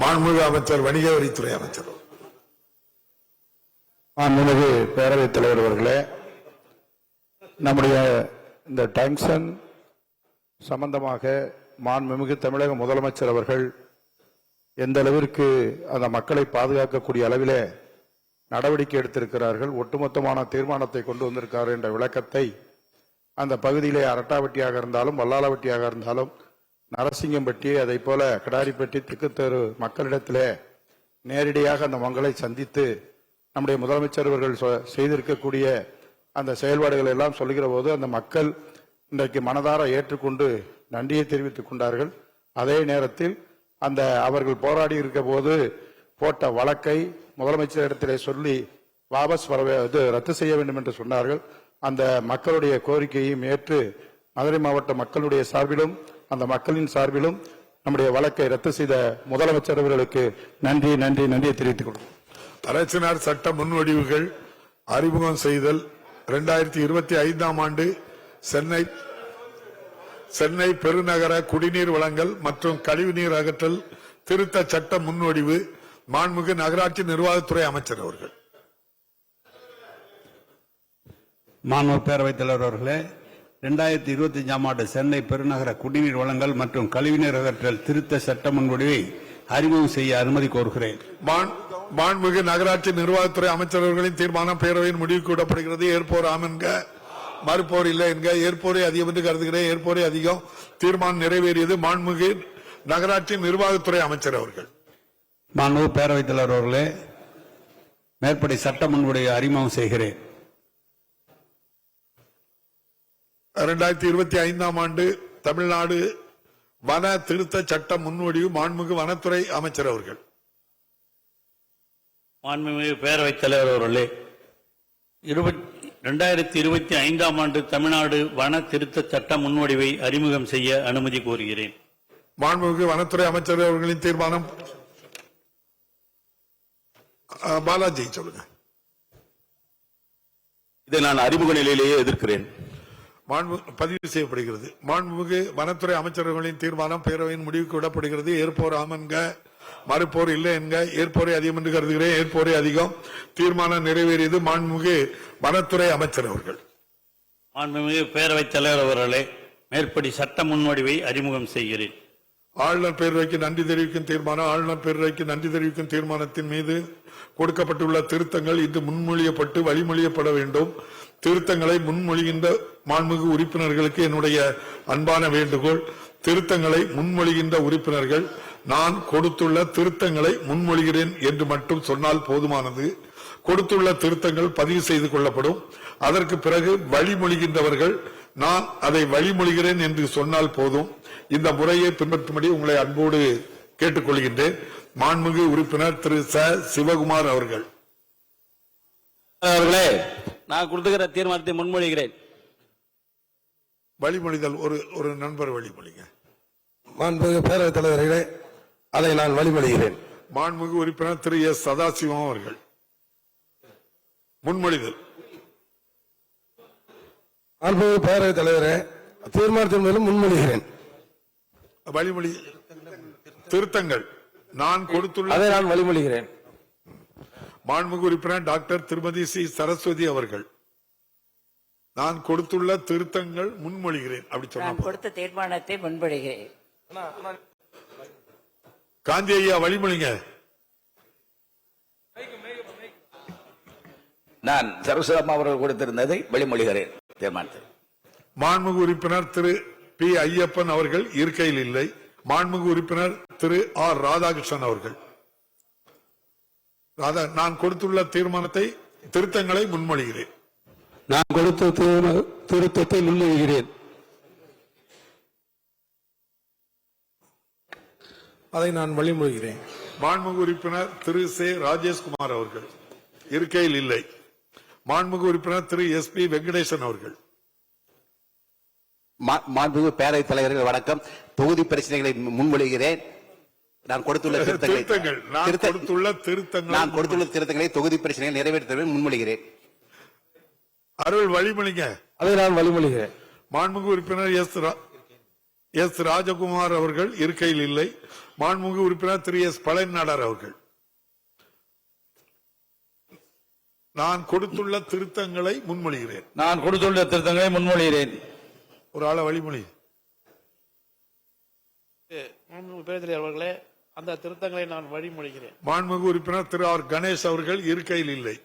மாண்புமிகு அமைச்சர் வணிக வரித்துறை அமைச்சர். மாண்புமிகு பேரவைத் தலைவர் அவர்களே, நம்முடைய இந்த டங்ஷன் சம்பந்தமாக மாண்புமிகு தமிழக முதலமைச்சர் அவர்கள் எந்த அளவிற்கு அந்த மக்களை பாதுகாக்கக்கூடிய அளவிலே நடவடிக்கை எடுத்திருக்கிறார்கள், ஒட்டுமொத்தமான தீர்மானத்தை கொண்டு வந்திருக்கிறார் என்ற விளக்கத்தை அந்த பகுதியிலே அரட்டாவட்டியாக இருந்தாலும் வல்லாளவட்டியாக இருந்தாலும் நரசிங்கம்பட்டி அதை போல கிடாரிப்பட்டி திக்குத்தேரு மக்களிடத்திலே நேரடியாக அந்த மக்களை சந்தித்து நம்முடைய முதலமைச்சர் அவர்கள் செய்திருக்கக்கூடிய அந்த செயல்பாடுகள் எல்லாம் சொல்லுகிற போது அந்த மக்கள் இன்றைக்கு மனதார ஏற்றுக்கொண்டு நன்றியை தெரிவித்துக் கொண்டார்கள். அதே நேரத்தில் அந்த அவர்கள் போராடி இருக்க போது போட்ட வழக்கை முதலமைச்சரிடத்திலே சொல்லி வாபஸ் ரத்து செய்ய வேண்டும் என்று சொன்னார்கள். அந்த மக்களுடைய கோரிக்கையையும் ஏற்று மதுரை மாவட்ட மக்களுடைய சார்பிலும் அந்த மக்களின் சார்பிலும் நம்முடைய வழக்கை ரத்து செய்த முதலமைச்சர் அவர்களுக்கு நன்றியை தெரிவித்துக் கொள்கிறோம். அரசினார் சட்ட முன்வடிவுகள் அறிமுகம் செய்தல் 2025ஆம் ஆண்டு சென்னை பெருநகர குடிநீர் வழங்கல் மற்றும் கழிவுநீர் அகற்றல் திருத்த சட்ட முன்வடிவு மாண்புமிகு நகராட்சி நிர்வாகத்துறை அமைச்சர் அவர்கள். மாண்புமிகு பேரவைத் தலைவர் அவர்களே, 2025ஆம் ஆண்டு சென்னை பெருநகர குடிநீர் வழங்கல் மற்றும் கழிவுநீர் அகற்றல் திருத்த சட்ட முன்வடிவை அறிமுகம் செய்ய அனுமதி கோருகிறேன். மாண்புமிகு நகராட்சி நிர்வாகத்துறை அமைச்சர் அவர்களின் தீர்மானம் பேரவையின் முடிவுக்கு விடப்படுகிறது. ஏற்போர் ஆம் என்க, மறுப்போர் இல்லை என்க, ஏற்போரை அதிகம் என்று கருதுகிறேன். ஏற்போரை அதிகம். தீர்மானம் நிறைவேறியது. மாண்புமிகு நகராட்சி நிர்வாகத்துறை அமைச்சர் அவர்கள். மாண்புமிகு பேரவைத் தலைவர் அவர்களே, மேற்படி சட்ட முன்வடிவை அறிமுகம் செய்கிறேன். 2025ஆம் ஆண்டு தமிழ்நாடு வன திருத்த சட்ட முன்வடிவு மாண்புமிகு வனத்துறை அமைச்சர் அவர்கள். மாண்புமிகு பேரவைத் தலைவர் அவர்களே, 2025ஆம் ஆண்டு தமிழ்நாடு வன திருத்த சட்ட முன்வடிவை அறிமுகம் செய்ய அனுமதி கோருகிறேன். மாண்புமிகு வனத்துறை அமைச்சர் அவர்களின் தீர்மானம். பாலாஜி சொல்லுங்க. இதை நான் அறிமுக நிலையிலேயே எதிர்க்கிறேன். பதிவு செய்யப்படுகிறது. மாண்புமிகு வனத்துறை அமைச்சர்களின் தீர்மானம் பேரவையின் முடிவுக்கு விடப்படுகிறது. ஏற்போர் ஆம் என்க, மறுப்போர் இல்லை என்க, ஏற்போரை அதிகம் என்று கருதுகிறேன். ஏற்போரை அதிகம். தீர்மானம் நிறைவேறியது. மாண்புமிகு வனத்துறை அமைச்சர் அவர்கள். மாண்புமிகு பேரவைத் தலைவர் அவர்களே, மேற்படி சட்ட முன்வடிவை அறிமுகம் செய்கிறேன். ஆளுநர் பேரவைக்கு நன்றி தெரிவிக்கும் தீர்மானம். ஆளுநர் பேரவைக்கு நன்றி தெரிவிக்கும் தீர்மானத்தின் மீது கொடுக்கப்பட்டுள்ள திருத்தங்கள் இன்று முன்மொழியப்பட்டு வழிமொழியப்பட வேண்டும். திருத்தங்களை முன்மொழிகின்ற மாண்புமிகு உறுப்பினர்களுக்கு என்னுடைய அன்பான வேண்டுகோள். திருத்தங்களை முன்மொழிகின்ற உறுப்பினர்கள் நான் கொடுத்துள்ள திருத்தங்களை முன்மொழிகிறேன் என்று மட்டும் சொன்னால் போதுமானது. கொடுத்துள்ள திருத்தங்கள் பதிவு செய்து கொள்ளப்படும். அதற்கு பிறகு வழிமொழிகின்றவர்கள் நான் அதை வழிமொழிகிறேன் என்று சொன்னால் போதும். இந்த முறையை பின்பற்றும்படி உங்களை அன்போடு கேட்டுக்கொள்கின்றேன். மாண்புமிகு உறுப்பினர் திரு சிவகுமார் அவர்கள். அவர்களே, நான் கொடுத்துக்கிற தீர்மானத்தை முன்மொழிகிறேன். வழிமொழிதல் ஒரு நண்பர் வழிமொழிங்க. மாண்புமிகு பேரவைத் தலைவர்களே, அதை நான் வழிமொழிகிறேன். மாண்புமிகு உறுப்பினர் திரு எஸ் சதாசிவம் அவர்கள். முன்மொழிதல். மாண்புமிகு பேரவைத் தலைவரே, தீர்மானத்தின் மூலம் முன்மொழிகிறேன். வழிமொழி திருத்தங்கள் நான் கொடுத்துள்ள அதை நான் வழிமொழிகிறேன். மாண்புமிகு உறுப்பினர் டாக்டர் திருமதி சி சரஸ்வதி அவர்கள். நான் கொடுத்துள்ள திருத்தங்கள் முன்மொழிகிறேன். அப்படி சொன்னா கொடுத்த தீர்மானத்தை முன்மொழிகிறேன். காந்தி ஐயா வழிமொழிங்க. நான் சரஸ்வதி அவர்கள் கொடுத்திருந்ததை வழிமொழிகிறேன். தீர்மானத்தை மாண்புமிகு உறுப்பினர் திரு பி ஐயப்பன் அவர்கள் இருக்கையில் இல்லை. மாண்புமிகு உறுப்பினர் திரு ஆர் ராதாகிருஷ்ணன் அவர்கள். நான் கொடுத்துள்ள தீர்மானத்தை திருத்தங்களை முன்மொழிகிறேன். நான் கொடுத்த திருத்தத்தை முன்மொழிகிறேன். அதை நான் வழிமொழிகிறேன். மாண்புமிகு உறுப்பினர் திரு சே ராஜேஷ்குமார் அவர்கள் இருக்கையில் இல்லை. மாண்புமிகு உறுப்பினர் திரு எஸ் பி வெங்கடேசன் அவர்கள். மாண்புமிகு பேரவைத் தலைவர்கள் வணக்கம். தொகுதி பிரச்சனைகளை முன்மொழிகிறேன். நான் கொடுத்துள்ள திருத்தங்களை தொகுதி பிரச்சனைகள் நிறைவேற்ற முன்மொழிகிறேன். அருள் வழிமொழிங்க. அதை நான் வழிமொழிகிறேன். மாண்புமிகு உறுப்பினர் எஸ் ராஜகுமார் அவர்கள் இருக்கையில் இல்லை. மாண்புமிகு உறுப்பினர் திரு எஸ் பழனிநாடார் அவர்கள். நான் கொடுத்துள்ள திருத்தங்களை முன்மொழிகிறேன். நான் கொடுத்துள்ள திருத்தங்களை முன்மொழிகிறேன். ஒரு ஆள வழிமொழி. பேரவைத் அவர்களே, அந்த திருத்தங்களை நான் வழிமொழிகிறேன். மாண்புமிகு உறுப்பினர் திரு ஆர் கணேஷ் அவர்கள் இருக்கையில் இல்லை.